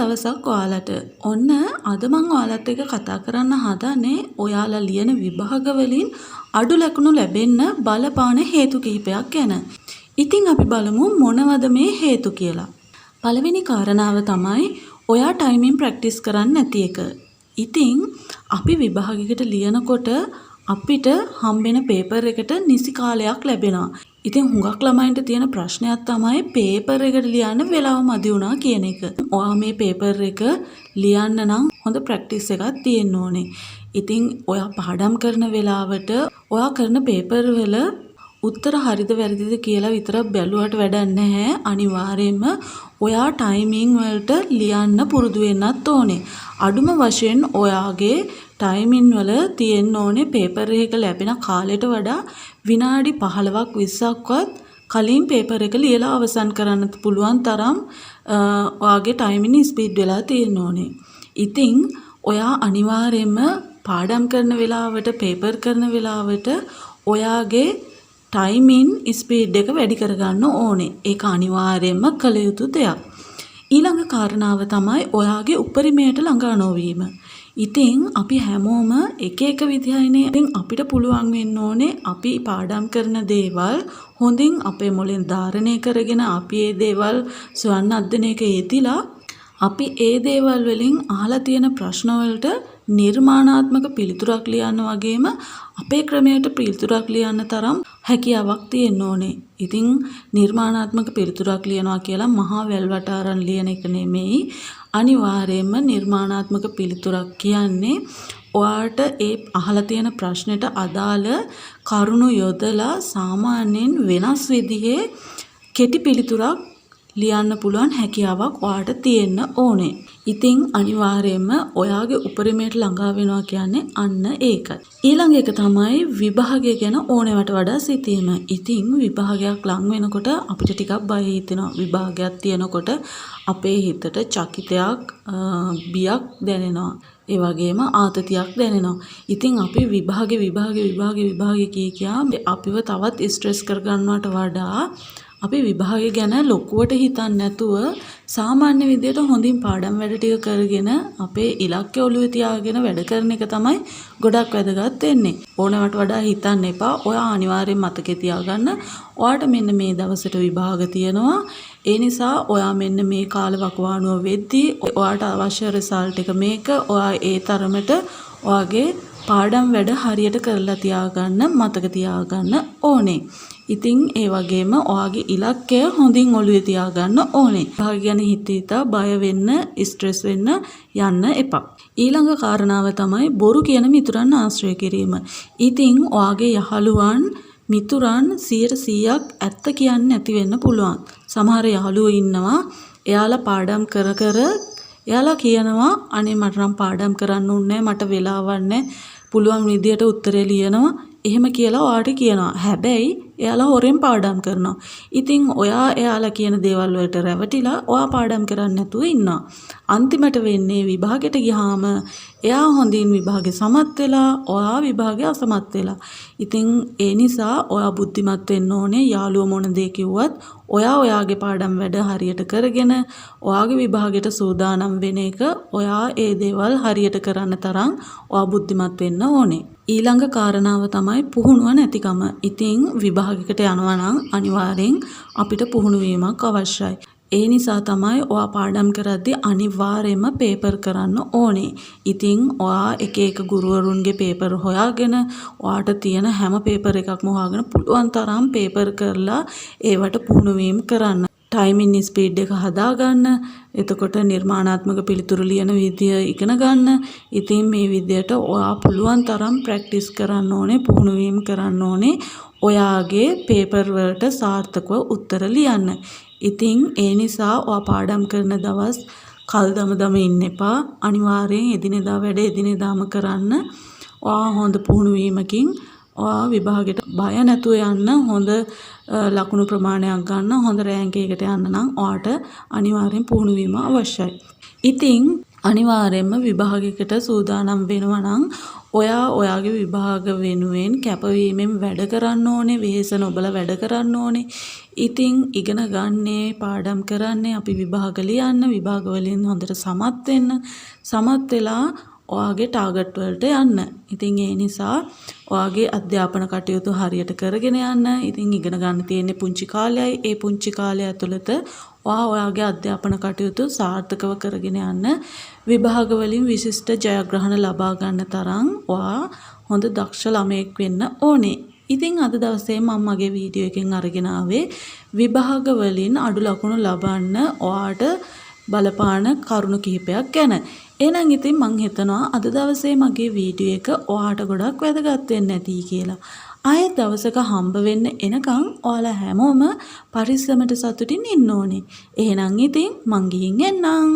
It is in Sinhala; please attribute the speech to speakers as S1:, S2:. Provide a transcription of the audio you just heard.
S1: දවසක් ඔයාලට. ඔන්න අද මම ඔයාලත් එක්ක කතා කරන්න හදන්නේ ඔයාලා ලියන විභාග වලින් අඩු ලකුණු ලැබෙන්න බලපාන හේතු කිහිපයක් ගැන. ඉතින් අපි බලමු මොනවද මේ හේතු කියලා. පළවෙනි කාරණාව තමයි ඔයා ටයිමින් ප්‍රැක්ටිස් කරන්නේ නැති එක. ඉතින් අපි විභාගයකට ලියනකොට අපිට හම්බෙන පේපර් එකට නිසි කාලයක් ලැබෙනවා. ඉතින් හුඟක් ළමයින්ට තියෙන ප්‍රශ්නයක් තමයි පේපර් එකට ලියන්න වෙලාව මදි වුණා කියන එක. ඔයා මේ පේපර් එක ලියන්න නම් හොඳ ප්‍රැක්ටිස් එකක් තියෙන්න ඕනේ. ඉතින් ඔයා පාඩම් කරන වෙලාවට ඔයා කරන පේපර් වල උත්තර හරිද වැරදිද කියලා විතරක් බැලුවට වැඩක් නැහැ. අනිවාර්යයෙන්ම ඔයා ටයිමින් වලට ලියන්න පුරුදු වෙන්නත් ඕනේ. අඩුම වශයෙන් ඔයාගේ ටයිමින් වල තියෙන්න ඕනේ පේපර් එක ලැබෙන කාලයට වඩා විනාඩි 15ක් 20ක්වත් කලින් පේපර් එක ලියලා අවසන් කරන්න පුළුවන් තරම් ඔයාගේ ටයිමින් ස්පීඩ් වෙලා තියෙන්න ඕනේ. ඉතින් ඔයා අනිවාර්යයෙන්ම පාඩම් කරන වෙලාවට පේපර් කරන වෙලාවට ඔයාගේ ටයිමින් ස්පීඩ් එක වැඩි කරගන්න ඕනේ. ඒක අනිවාර්යයෙන්ම කළ යුතු දෙයක්. ඊළඟ කාරණාව තමයි ඔයාගේ උපරිමයට ළඟා නොවීම. ඉතින් අපි හැමෝම එක එක විදිහයිනේ. ඉතින් අපිට පුළුවන් වෙන්න ඕනේ අපි පාඩම් කරන දේවල් හොඳින් අපේ මොළෙන් ධාරණය කරගෙන අපි ඒ දේවල් ස්වයං අධ්‍යයනයක යෙදিলা අපි ඒ දේවල් වලින් අහලා තියෙන ප්‍රශ්න වලට නිර්මාණාත්මක පිළිතුරක් ලියන්න වගේම අපේ ක්‍රමයට පිළිතුරක් ලියන්න තරම් හැකියාවක් තියෙන්න ඕනේ. ඉතින් නිර්මාණාත්මක පිළිතුරක් ලියනවා කියලා මහා වැල්වට අරන් ලියන එක නෙමෙයි. අනිවාර්යයෙන්ම නිර්මාණාත්මක පිළිතුරක් කියන්නේ ඔයාට ඒ අහලා තියෙන ප්‍රශ්නෙට අදාළ කරුණු යොදලා සාමාන්‍යයෙන් වෙනස් විදිහේ කෙටි පිළිතුරක් ලියන්න පුළුවන් හැකියාවක් ඔයාට තියෙන්න ඕනේ. ඉතින් අනිවාර්යයෙන්ම ඔයාගේ උපරිමයට ළඟා වෙනවා කියන්නේ අන්න ඒකයි. ඊළඟ එක තමයි විභාගය ගැන ඕනෑවට වඩා සිතීම. ඉතින් විභාගයක් ලඟ වෙනකොට අපිට ටිකක් බය හිතෙනවා. විභාගයක් තියෙනකොට අපේ හිතට චකිතයක් බියක් දැනෙනවා. ඒ වගේම ආතතියක් දැනෙනවා. ඉතින් අපි විභාගේ කියා අපිව තවත් ස්ට්‍රෙස් කරගන්නවට වඩා අපි විභාගය ගැන ලොකුවට හිතන්නේ නැතුව සාමාන්‍ය විදියට හොඳින් පාඩම් වැඩ ටික කරගෙන අපේ ඉලක්කය ඔළුවේ තියාගෙන වැඩ කරන එක තමයි ගොඩක් වැදගත් වෙන්නේ. ඕනවට වඩා හිතන්න එපා. ඔයා අනිවාර්යෙන් මතකේ තියාගන්න. ඔයාට මෙන්න මේ දවසට විභාග තියෙනවා. ඒ නිසා ඔයා මෙන්න මේ කාල වකවානුව වෙද්දී ඔයාට අවශ්‍ය රිසල්ට් එක මේක. ඔයා ඒ තරමට ඔයාගේ පාඩම් වැඩ හරියට කරලා තියාගන්න මතක තියාගන්න ඕනේ. ඉතින් ඒ වගේම ඔයාගේ ඉලක්කය හොඳින් ඔළුවේ තියාගන්න ඕනේ. විභාග ගැන හිතා බය වෙන්න, ස්ට්‍රෙස් වෙන්න යන්න එපා. ඊළඟ කාරණාව තමයි බොරු කියන මිතුරන් ආශ්‍රය කිරීම. ඉතින් ඔයාගේ යහළුවන් මිතුරන් 100%ක් ඇත්ත කියන්නේ නැති වෙන්න පුළුවන්. සමහර යහළුවෝ ඉන්නවා එයාලා පාඩම් කර එයාලා කියනවා අනේ මට නම් පාඩම් කරන්න ඕනේ මට වෙලාවක් නැහැ. පුළුවන් විදියට උත්තරේ ලියනවා. එහෙම කියලා ඔයාට කියනවා. හැබැයි එයාලා හොරෙන් පාඩම් කරනවා. ඉතින් ඔයා එයාලා කියන දේවල් වලට රැවටිලා ඔයා පාඩම් කරන්නේ නැතුව ඉන්නවා. අන්තිමට වෙන්නේ විභාගෙට ගියාම එයා හොඳින් විභාගේ සමත් වෙලා ඔයා විභාගේ අසමත් වෙලා. ඉතින් ඒ නිසා ඔයා බුද්ධිමත් වෙන්න ඕනේ. යාළුවෝ මොන දේ කිව්වත් ඔයාගේ පාඩම් වැඩ හරියට කරගෙන ඔයාගේ විභාගෙට සූදානම් වෙන එක ඔයා ඒ දේවල් හරියට කරන්න තරම් ඔයා බුද්ධිමත් වෙන්න ඕනේ. ඊළඟ කාරණාව තමයි පුහුණුව නැතිකම. ඉතින් විභාගයකට යනවා නම් අනිවාර්යෙන් අපිට පුහුණු වීමක් අවශ්‍යයි. ඒ නිසා තමයි ඔයා පාඩම් කරද්දී අනිවාර්යයෙන්ම පේපර් කරන්න ඕනේ. ඉතින් ඔයා එක එක ගුරුවරුන්ගේ පේපර් හොයාගෙන ඔයාට තියෙන හැම පේපර් එකක්ම හොයාගෙන පුළුවන් තරම් පේපර් කරලා ඒවට පුහුණු වීම කරන්න. ටයිමින් ස්පීඩ් එක හදාගන්න. එතකොට නිර්මාණාත්මක පිළිතුරු ලියන විදිය ඉගෙන ගන්න. ඉතින් මේ විදියට ඔයා පුළුවන් තරම් ප්‍රැක්ටිස් කරන්න ඕනේ, පුහුණු වීම කරන්න ඕනේ. ඔයාගේ පේපර් වලට සාර්ථකව උත්තර ලියන්න. ඉතින් ඒ නිසා ඔයා පාඩම් කරන දවස් කල් දම ඉන්න එපා. අනිවාර්යෙන් එදිනෙදා වැඩ එදිනෙදාම කරන්න. ඔයා හොඳ පුහුණු වීමකින් ඔයා විභාගෙට බය නැතුව යන්න, හොඳ ලකුණු ප්‍රමාණයක් ගන්න, හොඳ රෑන්ක් එකකට යන්න නම් ඔයාට අනිවාර්යෙන් පුහුණු වීම අවශ්‍යයි. ඉතින් අනිවාර්යයෙන්ම විභාගයකට සූදානම් වෙනවා නම් ඔයා ඔයාගේ විභාග වෙනුවෙන් කැපවීමෙන් වැඩ කරන්න ඕනේ, වෙහෙස නොබලා වැඩ කරන්න ඕනේ. ඉතින් ඉගෙන ගන්නේ, පාඩම් කරන්නේ, අපි විභාග ලියන්න, විභාග වලින් හොඳට සමත් වෙන්න, සමත් වෙලා ඔයාගේ ටාගට් වලට යන්න. ඉතින් ඒ නිසා ඔයාගේ අධ්‍යාපන කටයුතු හරියට කරගෙන යන්න. ඉතින් ඉගෙන ගන්න තියෙන්නේ පුංචි කාලයයි. ඒ පුංචි කාලය ඇතුළත ඔයාගේ අධ්‍යාපන කටයුතු සාර්ථකව කරගෙන යන්න. විභාග වලින් විශිෂ්ට ජයග්‍රහණ ලබා ගන්න තරම් ඔයා හොඳ දක්ෂ ළමයෙක් වෙන්න ඕනේ. ඉතින් අද දවසේ මම මගේ වීඩියෝ එකෙන් අරගෙන ආවේ විභාග වලින් අඩු ලකුණු ලබන්න ඔයාට බලපාන කරුණු කිහිපයක් ගැන. එහෙනම් ඉතින් මං හිතනවා අද දවසේ මගේ වීඩියෝ එක ඔයාට ගොඩක් වැදගත් වෙන්න ඇති කියලා. ආයෙත් දවසක හම්බ වෙන්න එනකන් ඔයාලා හැමෝම පරිස්සමට සතුටින් ඉන්න ඕනේ. එහෙනම් ඉතින් මං ගිහින් එන්නම්.